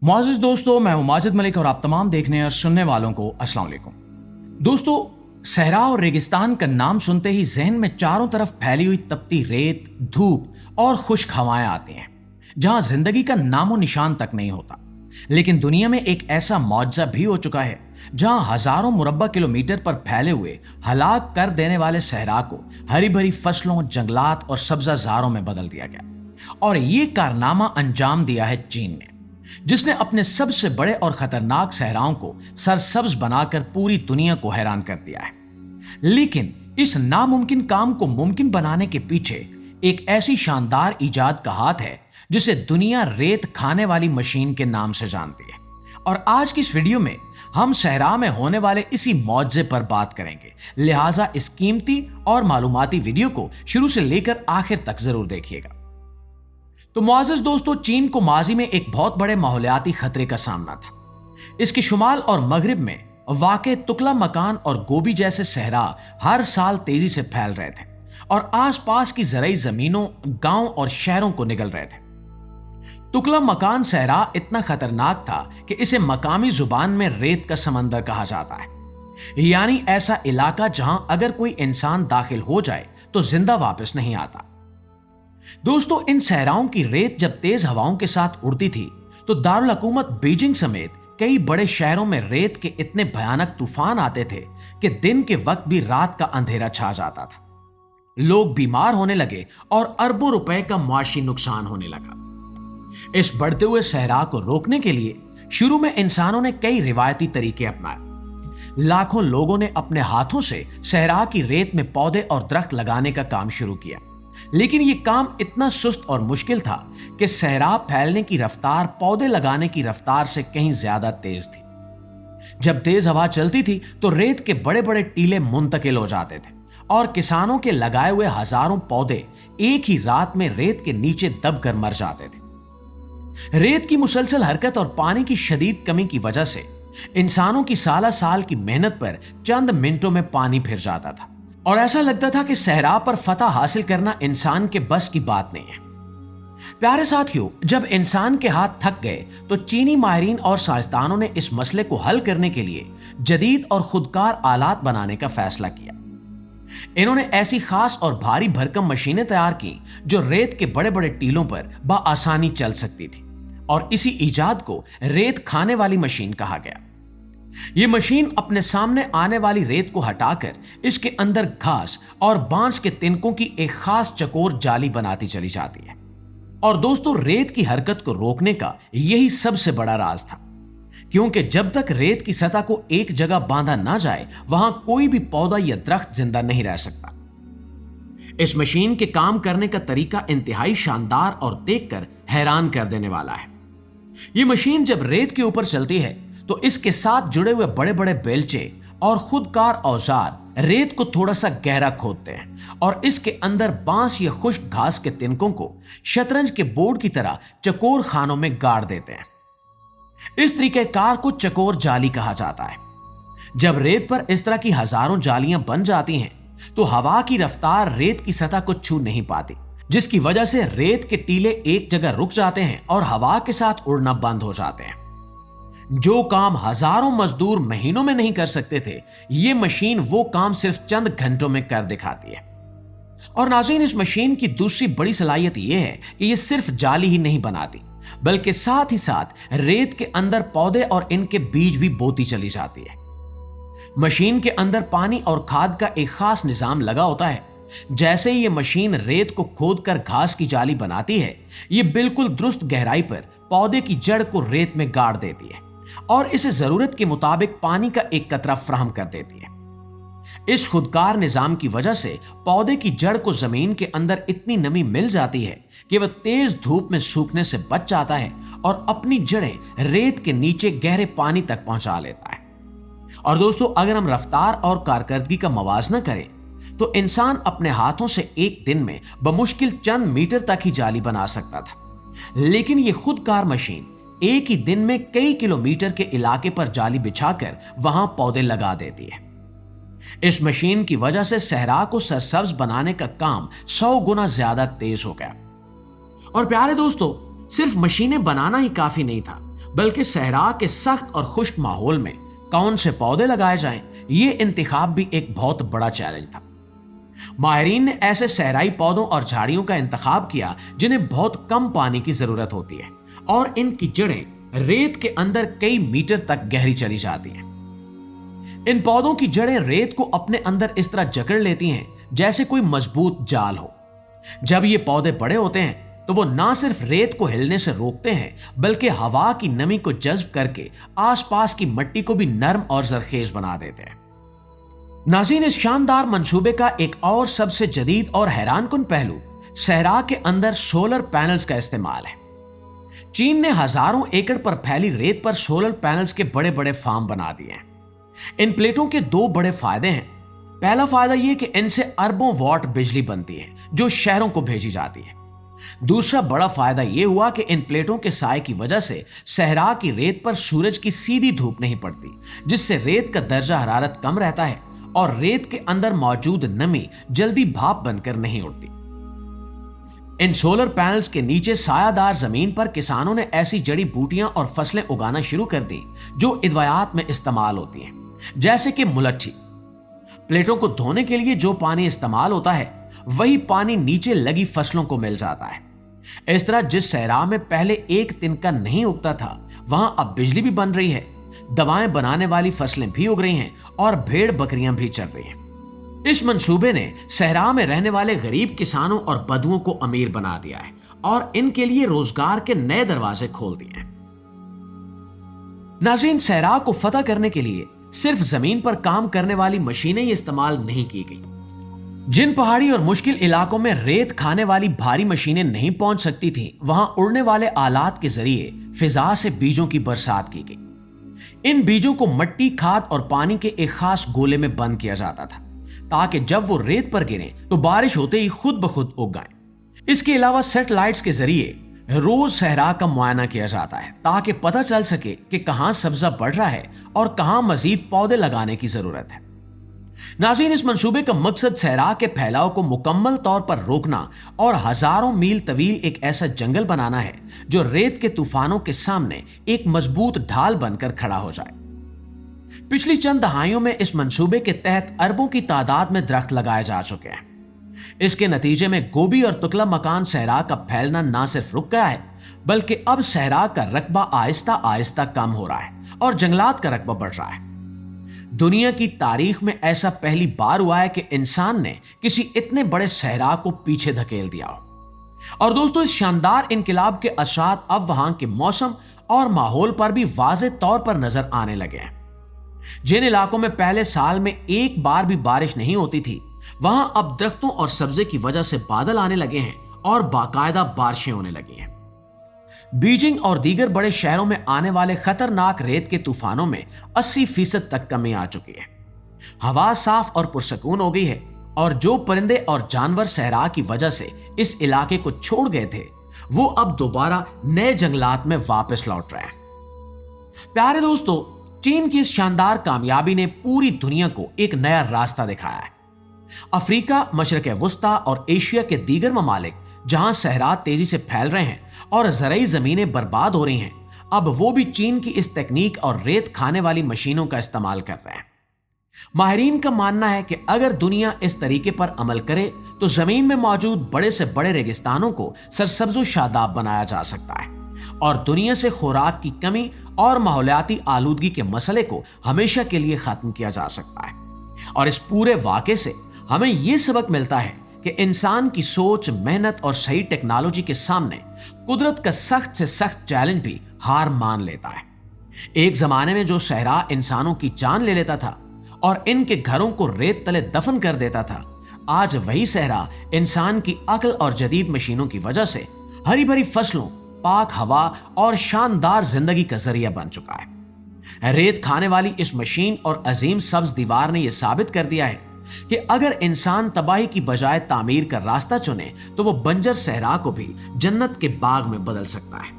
मुआज़िज़ दोस्तों, मैं हूं माजिद मलिक और आप तमाम देखने और सुनने वालों को अस्सलाम वालेकुम। दोस्तों, सहरा और रेगिस्तान का नाम सुनते ही जहन में चारों तरफ फैली हुई तपती रेत, धूप और खुश्क हवाएं आती हैं, जहां जिंदगी का नामो निशान तक नहीं होता। लेकिन दुनिया में एक ऐसा मौजज़ा भी हो चुका है जहां हजारों मुरब्बा किलोमीटर पर फैले हुए हलाक कर देने वाले सहरा को हरी भरी फसलों, जंगलात और सब्जाजारों में बदल दिया गया। और ये कारनामा अंजाम दिया है चीन ने, जिसने अपने सबसे बड़े और खतरनाक सहराओं को सरसब्ज बनाकर पूरी दुनिया को हैरान कर दिया है। लेकिन इस नामुमकिन काम को मुमकिन बनाने के पीछे एक ऐसी शानदार इजाद का हाथ है जिसे दुनिया रेत खाने वाली मशीन के नाम से जानती है। और आज की इस वीडियो में हम सहरा में होने वाले इसी मौजज़े पर बात करेंगे, लिहाजा इस कीमती और मालूमाती वीडियो को शुरू से लेकर आखिर तक जरूर देखिएगा। तो मुआज़िज़ दोस्तों, चीन को माजी में एक बहुत बड़े माहौलियाती खतरे का सामना था। इसके शुमाल और मगरिब में वाक़े तुकला मकान और गोभी जैसे सहरा हर साल तेजी से फैल रहे थे और आसपास की ज़राई ज़मीनों, गांव और शहरों को निगल रहे थे। तुकला मकान सहरा इतना खतरनाक था कि इसे मकामी जुबान में रेत का समंदर कहा जाता है, यानी ऐसा इलाका जहां अगर कोई इंसान दाखिल हो जाए तो जिंदा वापस नहीं आता। दोस्तों, इन सहराओं की रेत जब तेज हवाओं के साथ उड़ती थी तो दारुल हुकूमत बीजिंग समेत कई बड़े शहरों में रेत के इतने भयानक तूफान आते थे कि दिन के वक्त भी रात का अंधेरा छा जाता था। लोग बीमार होने लगे और अरबों रुपए का मुआशी नुकसान होने लगा। इस बढ़ते हुए सहरा को रोकने के लिए शुरू में इंसानों ने कई रिवायती तरीके अपनाए। लाखों लोगों ने अपने हाथों से सहरा की रेत में पौधे और दरख्त लगाने का काम शुरू किया, लेकिन यह काम इतना सुस्त और मुश्किल था कि सहरा फैलने की रफ्तार पौधे लगाने की रफ्तार से कहीं ज्यादा तेज थी। जब तेज हवा चलती थी तो रेत के बड़े बड़े टीले मुंतकिल हो जाते थे और किसानों के लगाए हुए हजारों पौधे एक ही रात में रेत के नीचे दबकर मर जाते थे। रेत की मुसलसल हरकत और पानी की शदीद कमी की वजह से इंसानों की साला साल की मेहनत पर चंद मिनटों में पानी फिर जाता था और ऐसा लगता था कि सहरा पर फतह हासिल करना इंसान के बस की बात नहीं है। प्यारे साथियों, जब इंसान के हाथ थक गए तो चीनी माहिरीन और साइंसदानों ने इस मसले को हल करने के लिए जदीद और खुदकार आलात बनाने का फैसला किया। इन्होंने ऐसी खास और भारी भरकम मशीनें तैयार की जो रेत के बड़े बड़े टीलों पर बआसानी चल सकती थी और इसी इजाद को रेत खाने वाली मशीन कहा गया। यह मशीन अपने सामने आने वाली रेत को हटाकर इसके अंदर घास और बांस के तिनकों की एक खास चकोर जाली बनाती चली जाती है। और दोस्तों, रेत की हरकत को रोकने का यही सबसे बड़ा राज था, क्योंकि जब तक रेत की सतह को एक जगह बांधा ना जाए वहां कोई भी पौधा या दरख्त जिंदा नहीं रह सकता। इस मशीन के काम करने का तरीका इंतहाई शानदार और देखकर हैरान कर देने वाला है। यह मशीन जब रेत के ऊपर चलती है तो इसके साथ जुड़े हुए बड़े बड़े बेलचे और खुदकार औजार रेत को थोड़ा सा गहरा खोदते हैं और इसके अंदर बांस या खुश्क घास के तिनकों को शतरंज के बोर्ड की तरह चकोर खानों में गाड़ देते हैं। इस तरीकेकार को चकोर जाली कहा जाता है। जब रेत पर इस तरह की हजारों जालियां बन जाती हैं तो हवा की रफ्तार रेत की सतह को छू नहीं पाती, जिसकी वजह से रेत के टीले एक जगह रुक जाते हैं और हवा के साथ उड़ना बंद हो जाते हैं। जो काम हजारों मजदूर महीनों में नहीं कर सकते थे, ये मशीन वो काम सिर्फ चंद घंटों में कर दिखाती है। और नाज़रीन, इस मशीन की दूसरी बड़ी सलाहियत यह है कि ये सिर्फ जाली ही नहीं बनाती, बल्कि साथ ही साथ रेत के अंदर पौधे और इनके बीज भी बोती चली जाती है। मशीन के अंदर पानी और खाद का एक खास निजाम लगा होता है। जैसे ही ये मशीन रेत को खोदकर घास की जाली बनाती है, ये बिल्कुल दुरुस्त गहराई पर पौधे की जड़ को रेत में गाड़ देती है और इसे जरूरत के मुताबिक पानी का एक कतरा फराहम कर देती है। इस खुदकार निजाम की वजह से पौधे की जड़ को जमीन के अंदर इतनी नमी मिल जाती है कि वह तेज धूप में सूखने से बच जाता है और अपनी जड़ें रेत के नीचे गहरे पानी तक पहुंचा लेता है। और दोस्तों, अगर हम रफ्तार और कारकर्दगी का मवाजना करें तो इंसान अपने हाथों से एक दिन में बमुश्किल चंद मीटर तक ही जाली बना सकता था, लेकिन यह खुदकार मशीन एक ही दिन में कई किलोमीटर के इलाके पर जाली बिछाकर वहां पौधे लगा देती है। इस मशीन की वजह से सहरा को सरसब्ज बनाने का काम 100 गुना ज्यादा तेज हो गया। और प्यारे दोस्तों, सिर्फ मशीनें बनाना ही काफी नहीं था, बल्कि सहरा के सख्त और खुश्क माहौल में कौन से पौधे लगाए जाएं, ये इंतखाब भी एक बहुत बड़ा चैलेंज था। माहिरीन ने ऐसे सहराई पौधों और झाड़ियों का इंतखाब किया जिन्हें बहुत कम पानी की जरूरत होती है और इनकी जड़ें रेत के अंदर कई मीटर तक गहरी चली जाती हैं। इन पौधों की जड़ें रेत को अपने अंदर इस तरह जकड़ लेती हैं जैसे कोई मजबूत जाल हो। जब ये पौधे बड़े होते हैं तो वो ना सिर्फ रेत को हिलने से रोकते हैं बल्कि हवा की नमी को जज्ब करके आसपास की मिट्टी को भी नरम और जरखेज बना देते हैं। नाज़रीन, इस शानदार मंसूबे का एक और सबसे जदीद और हैरानकुन पहलू सहरा के अंदर सोलर पैनल्स का इस्तेमाल है। चीन ने हजारों एकड़ पर फैली रेत पर सोलर पैनल्स के बड़े बड़े फार्म बना दिए हैं। इन प्लेटों के दो बड़े फायदे हैं। पहला फायदा यह कि इनसे अरबों वॉट बिजली बनती है जो शहरों को भेजी जाती है। दूसरा बड़ा फायदा यह हुआ कि इन प्लेटों के साए की वजह से सहरा की रेत पर सूरज की सीधी धूप नहीं पड़ती, जिससे रेत का दर्जा हरारत कम रहता है और रेत के अंदर मौजूद नमी जल्दी भाप बनकर नहीं उड़ती। इन सोलर पैनल्स के नीचे सायादार जमीन पर किसानों ने ऐसी जड़ी बूटियां और फसलें उगाना शुरू कर दी जो इदवायात में इस्तेमाल होती हैं, जैसे कि मुलट्ठी। प्लेटों को धोने के लिए जो पानी इस्तेमाल होता है वही पानी नीचे लगी फसलों को मिल जाता है। इस तरह जिस सहरा में पहले एक तिनका नहीं उगता था वहां अब बिजली भी बन रही है, दवाएं बनाने वाली फसलें भी उग रही हैं और भेड़ बकरियां भी चल रही हैं। इस मंसूबे ने सहरा में रहने वाले गरीब किसानों और बदुओं को अमीर बना दिया है और इनके लिए रोजगार के नए दरवाजे खोल दिए हैं। नाज़रीन, सहरा को फतह करने के लिए सिर्फ जमीन पर काम करने वाली मशीनें ही इस्तेमाल नहीं की गई। जिन पहाड़ी और मुश्किल इलाकों में रेत खाने वाली भारी मशीनें नहीं पहुंच सकती थीं, वहां उड़ने वाले आलात के जरिए फिजा से बीजों की बरसात की गई। इन बीजों को मिट्टी, खाद और पानी के एक खास गोले में बंद किया जाता था ताकि जब वो रेत पर गिरे तो बारिश होते ही खुद ब खुद उग गए। इसके अलावा सैटेलाइट्स के जरिए रोज सहरा का मुआयना किया जाता है ताकि पता चल सके कि कहां सब्जा बढ़ रहा है और कहां मजीद पौधे लगाने की जरूरत है। नाज़रीन, इस मंसूबे का मकसद सहरा के फैलाव को मुकम्मल तौर पर रोकना और हजारों मील तवील एक ऐसा जंगल बनाना है जो रेत के तूफानों के सामने एक मजबूत ढाल बनकर खड़ा हो जाए। पिछली चंद दहाइयों में इस मंसूबे के तहत अरबों की तादाद में दरख्त लगाए जा चुके हैं। इसके नतीजे में गोभी और तुकला मकान सहरा का फैलना ना सिर्फ रुक गया है बल्कि अब सहरा का रकबा आहिस्ता आहिस्ता कम हो रहा है और जंगलात का रकबा बढ़ रहा है। दुनिया की तारीख में ऐसा पहली बार हुआ है कि इंसान ने किसी इतने बड़े सहरा को पीछे धकेल दिया हो। और दोस्तों, इस शानदार इनकलाब के असरात अब वहां के मौसम और माहौल पर भी वाज़े तौर पर नजर आने लगे हैं। जिन इलाकों में पहले साल में एक बार भी बारिश नहीं होती थी, वहां अब दरख्तों और सब्जे की वजह से बादल आने लगे हैं और बाकायदा बारिशें होने लगी हैं। बीजिंग और दीगर बड़े शहरों में आने वाले खतरनाक रेत के तूफानों में 80% तक कमी आ चुकी है। हवा साफ और पुरसकून हो गई है और जो परिंदे और जानवर सहरा की वजह से इस इलाके को छोड़ गए थे वो अब दोबारा नए जंगलात में वापस लौट रहे हैं। प्यारे दोस्तों, चीन की इस शानदार कामयाबी ने पूरी दुनिया को एक नया रास्ता दिखाया है। अफ्रीका, मशरक़ वुस्ता और एशिया के दीगर ममालिक जहां सहरा तेजी से फैल रहे हैं और ज़रई जमीनें बर्बाद हो रही हैं, अब वो भी चीन की इस तकनीक और रेत खाने वाली मशीनों का इस्तेमाल कर रहे हैं। माहिरीन का मानना है कि अगर दुनिया इस तरीके पर अमल करे तो जमीन में मौजूद बड़े से बड़े रेगिस्तानों को सरसब्ज़ व शादाब बनाया जा सकता है और दुनिया से खुराक की कमी और माहौलियाती आलूदगी के मसले को हमेशा के लिए खत्म किया जा सकता है। और इस पूरे वाक़े से हमें यह सबक मिलता है कि इंसान की सोच, मेहनत और सही टेक्नोलॉजी के सामने कुदरत का सख्त से सख्त चैलेंज भी हार मान लेता है। एक जमाने में जो सहरा इंसानों की जान ले लेता था और इनके घरों को रेत तले दफन कर देता था, आज वही सहरा इंसान की अक्ल और जदीद मशीनों की वजह से हरी भरी फसलों, पाक हवा और शानदार जिंदगी का जरिया बन चुका है। रेत खाने वाली इस मशीन और अजीम सब्ज दीवार ने यह साबित कर दिया है कि अगर इंसान तबाही की बजाय तामीर का रास्ता चुने तो वो बंजर सहरा को भी जन्नत के बाग में बदल सकता है।